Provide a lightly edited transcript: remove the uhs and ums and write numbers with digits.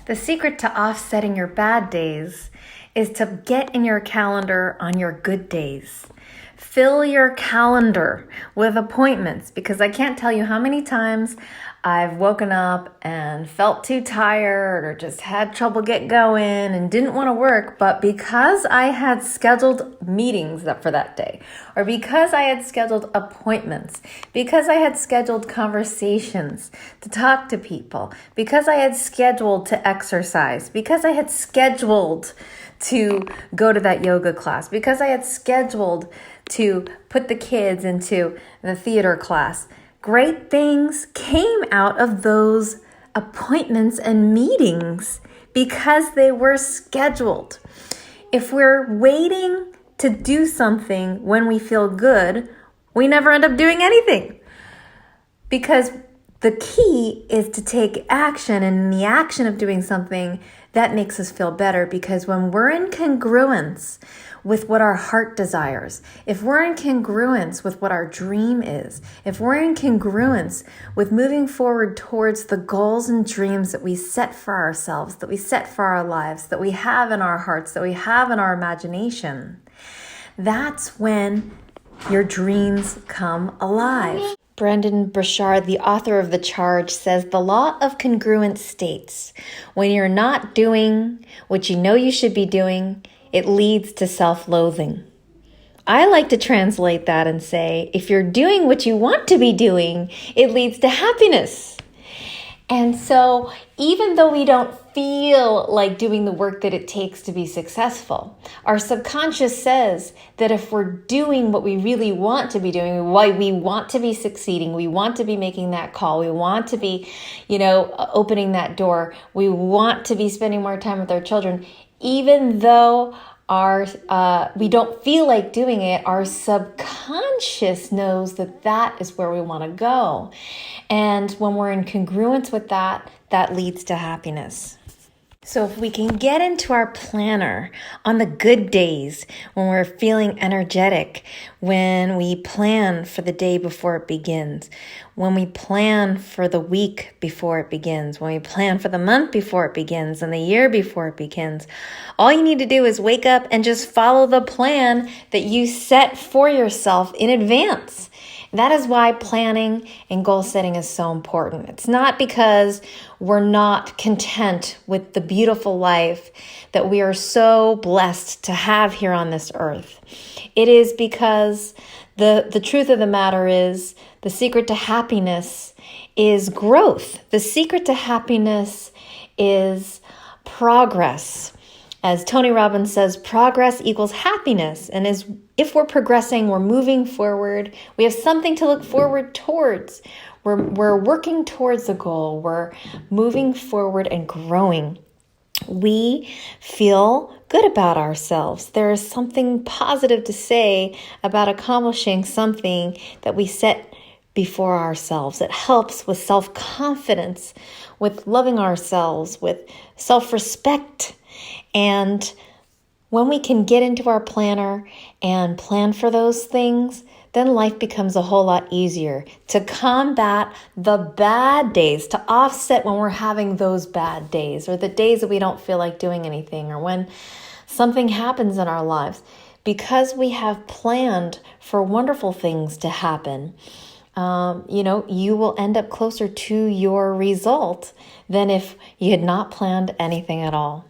The secret to offsetting your bad days is to get in your calendar on your good days. Fill your calendar with appointments, because I can't tell you how many times I've woken up and felt too tired or just had trouble get going and didn't want to work, but because I had scheduled meetings for that day, or because I had scheduled appointments, because I had scheduled conversations to talk to people, because I had scheduled to exercise, because I had scheduled to go to that yoga class, because I had scheduled to put the kids into the theater class. Great things came out of those appointments and meetings because they were scheduled. If we're waiting to do something when we feel good, we never end up doing anything. Because the key is to take action, and in the action of doing something, that makes us feel better, because when we're in congruence with what our heart desires, if we're in congruence with what our dream is, if we're in congruence with moving forward towards the goals and dreams that we set for ourselves, that we set for our lives, that we have in our hearts, that we have in our imagination, that's when your dreams come alive. Brendon Burchard, the author of The Charge, says the law of congruence states, when you're not doing what you know you should be doing, it leads to self-loathing. I like to translate that and say, if you're doing what you want to be doing, it leads to happiness. And so even though we don't feel like doing the work that it takes to be successful, our subconscious says that if we're doing what we really want to be doing, why we want to be succeeding, we want to be making that call, we want to be, opening that door, we want to be spending more time with our children, even though we don't feel like doing it, our subconscious knows that that is where we want to go. And when we're in congruence with that, that leads to happiness. So if we can get into our planner on the good days, when we're feeling energetic, when we plan for the day before it begins, when we plan for the week before it begins, when we plan for the month before it begins and the year before it begins, all you need to do is wake up and just follow the plan that you set for yourself in advance. That is why planning and goal setting is so important. It's not because we're not content with the beautiful life that we are so blessed to have here on this earth. It is because the truth of the matter is the secret to happiness is growth. The secret to happiness is progress. As Tony Robbins says, progress equals happiness. And if we're progressing, we're moving forward, we have something to look forward towards. We're working towards the goal. We're moving forward and growing. We feel good about ourselves. There is something positive to say about accomplishing something that we set before ourselves. It helps with self-confidence, with loving ourselves, with self-respect. And when we can get into our planner and plan for those things, then life becomes a whole lot easier to combat the bad days, to offset when we're having those bad days, or the days that we don't feel like doing anything, or when something happens in our lives. Because we have planned for wonderful things to happen, you will end up closer to your result than if you had not planned anything at all.